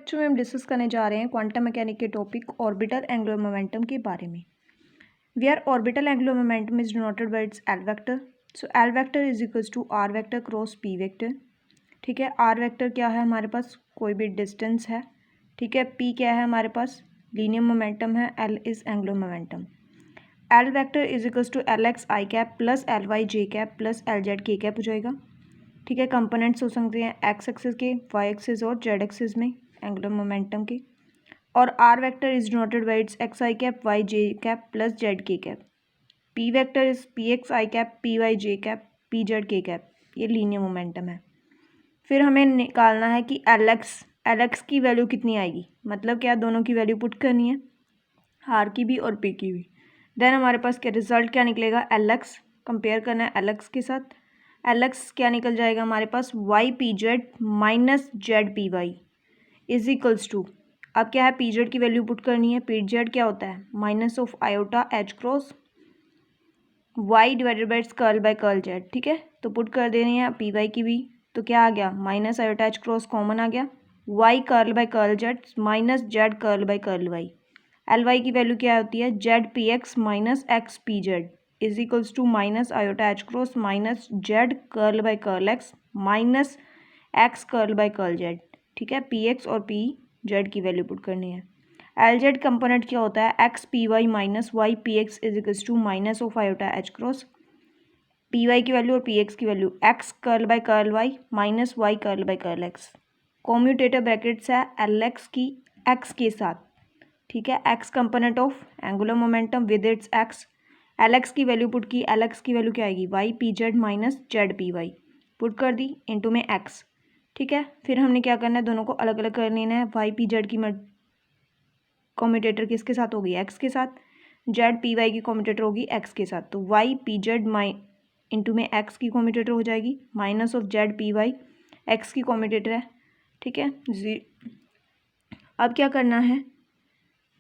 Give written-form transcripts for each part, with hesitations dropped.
Lecture में हम discuss करने जा रहे हैं क्वांटम मैकेनिक के टॉपिक ऑर्बिटल एंगुलर मोमेंटम के बारे में। Where orbital angular momentum is denoted by its L vector. So L vector is equals to R vector cross P vector. ठीक है, आर वेक्टर क्या है हमारे पास, कोई भी डिस्टेंस है। ठीक है, पी क्या है हमारे पास, लीनियर मोमेंटम है, L is angular momentum. L vector is equals to L X I cap plus L Y J cap plus L Z K cap हो जाएगा। ठीक है, कंपोनेंट्स हो सकते हैं एक्स एक्सिस के, वाई एक्सिस और जेड एक्सिस में एंगुलर मोमेंटम के। और R vector is denoted by its X I cap Y J cap plus Z K cap. P vector is P X I cap P Y J cap P Z K cap. ये linear momentum है। फिर हमें निकालना है कि L X की value कितनी आएगी, मतलब क्या दोनों की वैल्यू पुट करनी है, आर की भी और पी की भी। देन हमारे पास क्या रिजल्ट क्या निकलेगा, एल एक्स कंपेयर करना है एल एक्स के साथ। एल एक्स क्या निकल जाएगा हमारे पास, Y P Z minus Z P Y is equals to, अब क्या है पी जेड की वैल्यू पुट करनी है। पी जेड क्या होता है, minus of iota H cross Y divided by curl by curl Z. ठीक है, तो पुट कर देनी है पी वाई की भी, तो क्या आ गया, minus iota H cross common आ गया, Y curl by curl Z minus Z curl by curl Y. L Y की वैल्यू क्या होती है, Z P X minus X P Z is equals to minus iota H cross minus Z curl by curl X minus X curl by curl Z. ठीक है, P X और P Z की value put करनी है। L Z component क्या होता है, X P Y minus Y P X is equals to minus of iota H cross P Y की वैल्यू और पी एक्स की value X curl by curl Y minus Y curl by curl X. Commutator brackets है L X की X के साथ। ठीक है, X component of angular momentum with its X. L X की वैल्यू पुट की, L X की value क्या आएगी, Y P Z minus Z P Y put कर दी इंटू में एक्स। ठीक है, फिर हमने क्या करना है, दोनों को अलग अलग कर लेना है। वाई पी जेड की कॉम्यूटेटर किसके साथ होगी, एक्स के साथ। जेड पी वाई की कॉम्यूटेटर होगी एक्स के साथ, तो वाई पी जेड इंटू में एक्स की कॉम्यूटेटर हो जाएगी minus of Z P Y X की कॉम्यूटेटर है। ठीक है, अब क्या करना है,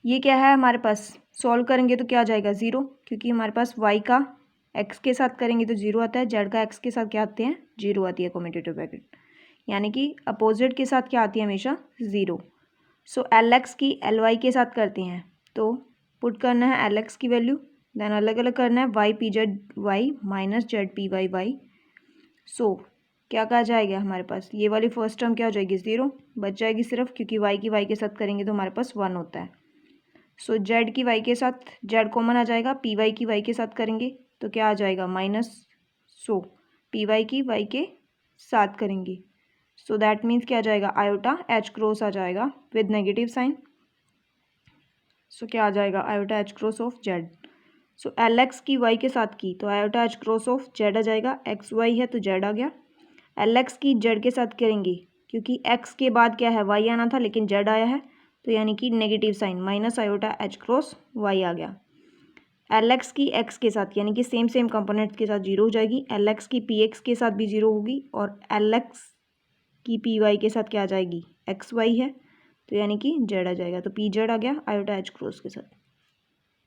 ये क्या है हमारे पास, सॉल्व करेंगे तो क्या आ जाएगा, ज़ीरो, क्योंकि हमारे पास वाई का एक्स के साथ करेंगे तो जीरो आता है, जेड का एक्स के साथ क्या आते हैं, जीरो आती है कॉम्यूटेटिव ब्रैकेट, यानी कि अपोजिट के साथ क्या आती है हमेशा, ज़ीरो। सो एल एक्स की एल वाई के साथ करते हैं, तो पुट करना है एल एक्स की वैल्यू, देन अलग अलग करना है Y P Z Y minus Z P Y Y. So क्या कहा जाएगा हमारे पास, ये वाली फर्स्ट टर्म क्या हो जाएगी, ज़ीरो बच जाएगी सिर्फ, क्योंकि वाई की वाई के साथ करेंगे तो हमारे पास वन होता है। सो जेड की वाई के साथ जेड कॉमन आ जाएगा, पी वाई की वाई के साथ करेंगे तो क्या आ जाएगा, माइनस। सो पी वाई की वाई के साथ करेंगे, सो दैट मीन्स क्या आ जाएगा, आयोटा एच क्रॉस आ जाएगा विद नेगेटिव साइन। सो क्या आ जाएगा, iota H cross of Z. So L X की वाई के साथ की तो iota H cross of Z आ जाएगा, एक्स वाई है तो जेड आ गया। एल एक्स की जेड के साथ करेंगे, क्योंकि एक्स के बाद क्या है, वाई आना था लेकिन जेड आया है, तो यानी कि negative sign minus iota H cross Y आ गया। एल एक्स की एक्स के साथ यानी कि सेम सेम कंपोनेंट्स के साथ जीरो हो जाएगी, एल एक्स की पी एक्स के साथ भी जीरो होगी, और एल एक्स की पी वाई के साथ क्या आ जाएगी, एक्स वाई है तो यानी कि जेड आ जाएगा, तो पी जेड आ गया आयोटा एच क्रॉस के साथ।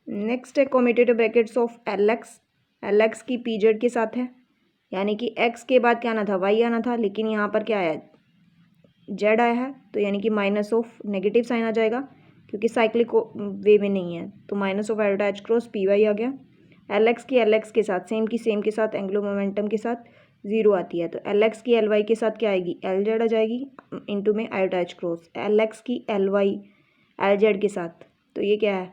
नेक्स्ट है commutative brackets of L X की पी जेड के साथ है, यानी कि एक्स के बाद क्या आना था, वाई आना था, लेकिन यहाँ पर क्या आया, जेड आया है, तो यानी कि माइनस ऑफ नेगेटिव साइन आ जाएगा, क्योंकि साइक्लिक वे में नहीं है, तो minus of iota H cross P Y आ गया। एल एक्स की एल एक्स के साथ सेम की सेम के साथ एंगुलर मोमेंटम के साथ जीरो आती है, तो एल एक्स की एल वाई के साथ क्या आएगी, एल जेड आ जाएगी इंटू में iota H cross. L X की एल वाई एल जेड के साथ, तो ये क्या है,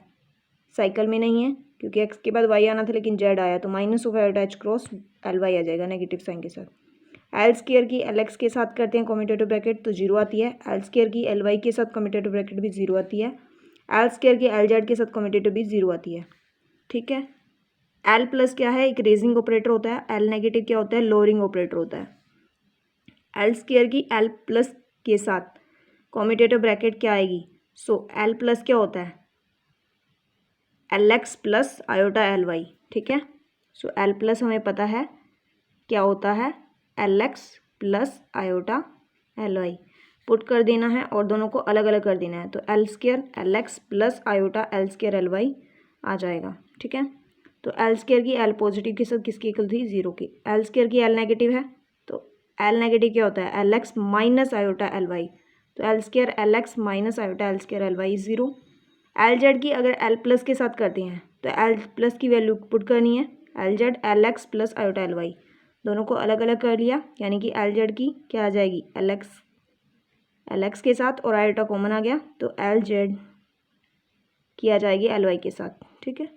साइकिल में नहीं है, क्योंकि एक्स के बाद वाई आना था लेकिन जेड आया, तो minus of iota H cross L Y आ जाएगा नेगेटिव साइन के साथ। एल स्केयर की एल एक्स के साथ करते हैं कॉम्यूटेटिव ब्रैकेट तो जीरो आती है, एल स्केयर की एल वाई के साथ कॉम्यूटेटिव ब्रैकेट भी जीरो आती है, एल स्केयर की एल जेड के साथ कॉम्यूटेटिव भी जीरो आती है। ठीक है, एल प्लस क्या है, एक रेजिंग ऑपरेटर होता है, एल नेगेटिव क्या होता है, लोअरिंग ऑपरेटर होता है। एल स्केयर की एल प्लस के साथ कॉम्यूटेटिव ब्रैकेट क्या आएगी, सो एल प्लस क्या होता है, L X plus iota L Y. ठीक है, सो एल प्लस हमें पता है क्या होता है, L X plus iota L Y put कर देना है, और दोनों को अलग अलग कर देना है, तो L square L X plus iota L square L Y आ जाएगा। ठीक है, तो एल स्केयर की एल पॉजिटिव के साथ किसकी इक्वल थी, जीरो की, एल स्केयर की एल नेगेटिव है, तो एल नेगेटिव क्या होता है, L X minus iota L Y, तो L square L X minus iota L square L Y 0। L Z की अगर एल प्लस के साथ करते हैं तो एल प्लस की वैल्यू पुट करनी है, L Z L X plus iota L Y, दोनों को अलग अलग कर लिया, यानी कि एल जेड की क्या आ जाएगी एल एक्स के साथ और आयोटा कॉमन आ गया तो एल जेड की आ जाएगी एल वाई के साथ। ठीक है,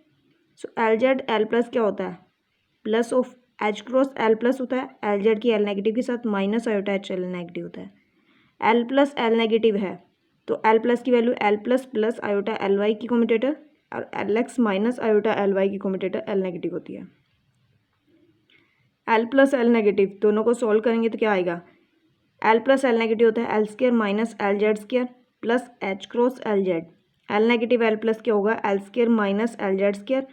so L Z L plus क्या होता है, plus of H cross L plus होता है, एल जेड की एल नेगेटिव के साथ minus iota H L negative होता है। एल प्लस एल नेगेटिव है तो एल प्लस की value L plus plus iota L Y की कम्यूटेटर और L X minus iota L Y की कम्यूटेटर एल नेगेटिव होती है। एल प्लस एल नेगेटिव दोनों को सॉल्व करेंगे तो क्या आएगा, एल प्लस एल नेगेटिव होता है L square minus L Z square plus H cross L Z. L negative L plus क्या होगा, L square minus L Z square,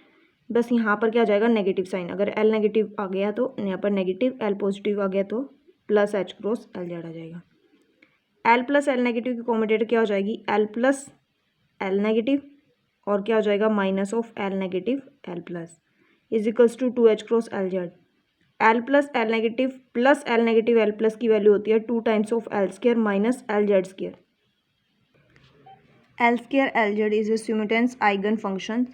बस यहाँ पर क्या आ जाएगा नेगेटिव साइन, अगर एल नेगेटिव आ गया तो यहाँ पर नेगेटिव, एल पॉजिटिव आ गया तो plus H cross L Z आ जाएगा। एल प्लस एल नेगेटिव की कॉम्यूटेटर क्या हो जाएगी, एल प्लस एल नेगेटिव और क्या हो जाएगा minus of L negative L plus is equals to 2h cross L Z. L plus L negative L plus की वैल्यू होती है 2 times of L square minus L Z square. L square L Z is a simultaneous eigen function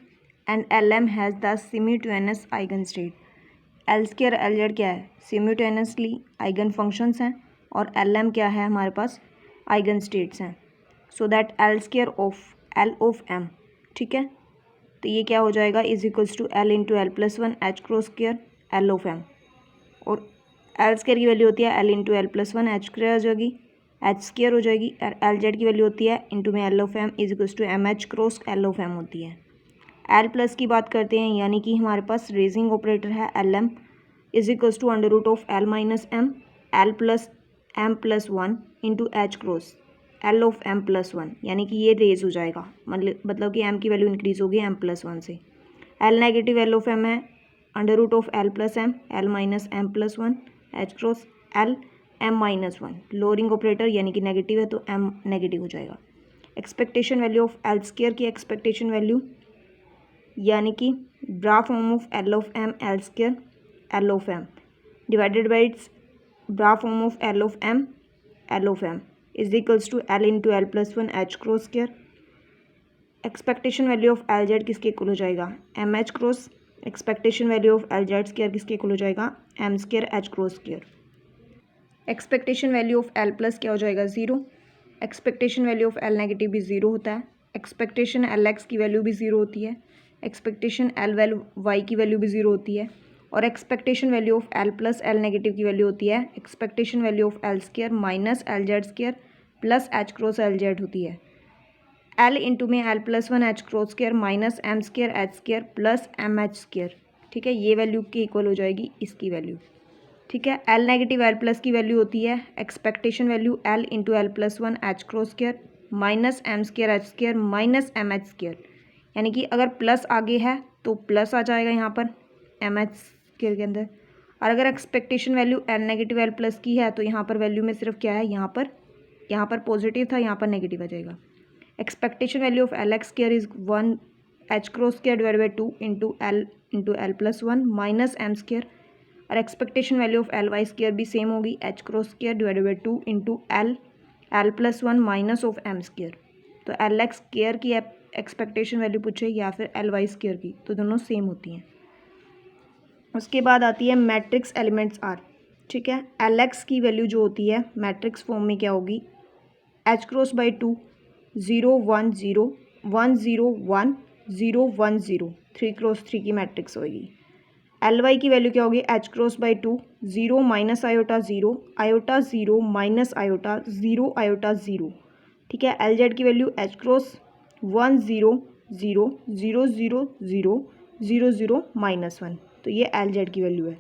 and L M has the simultaneous eigen state. L square L Z क्या है, सिमुटेनियसली eigen functions हैं और L M क्या है हमारे पास eigen states हैं। So that L square of L of M, ठीक है, तो ये क्या हो जाएगा is equals to L into L plus 1 H cross square L of M, और एल स्केयर की वैल्यू होती है L into L plus 1 H square हो जाएगी, एच स्केयर हो जाएगी, और एल जेड की वैल्यू होती है इंटू में L of M is equals to M H cross L of M होती है। एल प्लस की बात करते हैं, यानी कि हमारे पास रेजिंग ऑपरेटर है L M is equals to under root of L minus M plus 1 into H cross L of M plus 1, यानी कि ये रेज हो जाएगा, मतलब कि एम की वैल्यू इंक्रीज होगी एम प्लस 1 से। L negative L of M है under root of L plus L minus M plus 1 H cross L M minus 1, lowering operator यानी कि नेगेटिव है तो एम नेगेटिव हो जाएगा। Expectation value of L square की expectation value यानी कि bra form of L of M L square L of M divided by its bra form of L of M is equals to L into L plus 1 H cross square. Expectation value of L Z किसके equal हो जाएगा, M H cross. Expectation value of L Z square किसके equal हो जाएगा, M square H cross square. Expectation value of L plus क्या हो जाएगा 0। Expectation value of L negative भी 0 होता है। एक्सपेक्टेशन एल एक्स की वैल्यू भी 0 होती है। एक्सपेक्टेशन एल वाई की वैल्यू भी 0 होती है। और expectation value of L plus L negative की वैल्यू होती है expectation value of L square minus L Z square plus H cross L Z होती है। एल इंटू में L plus 1 H cross square minus M square H square plus M H square, ठीक है, ये value की equal हो जाएगी इसकी वैल्यू, ठीक है। एल नेगेटिव एल प्लस की वैल्यू होती है expectation value L into L plus 1 H cross square minus M square H square minus M H square, यानी कि अगर प्लस आगे है तो प्लस आ जाएगा यहाँ पर एम एच स्केयर के अंदर, और अगर expectation value L negative L plus की है तो यहाँ पर वैल्यू में सिर्फ क्या है, यहाँ पर पॉजिटिव था, यहाँ पर नेगेटिव आ जाएगा। Expectation value of L X square is 1 H cross square divide by 2 into L plus 1 minus M square, और expectation value of L Y square भी सेम होगी H cross square divided by 2 into L plus 1 minus of M square. तो L X square की expectation value पूछे या फिर L Y square की, तो दोनों सेम होती हैं। उसके बाद आती है मैट्रिक्स एलिमेंट्स आर, ठीक है। एल एक्स की वैल्यू जो होती है मैट्रिक्स फॉर्म में क्या होगी, एच क्रॉस बाई 2 0 1 0 1 0 1 0 1 0 3 क्रॉस 3 की मैट्रिक्स होगी। एल वाई की वैल्यू क्या होगी, H cross by 2 0 minus iota 0 minus iota 0 iota 0, ठीक है। एल जेड की वैल्यू एच क्रॉस 1 0 0 0 0 0 0 0 माइनस 1, तो ये एल जेड की वैल्यू है।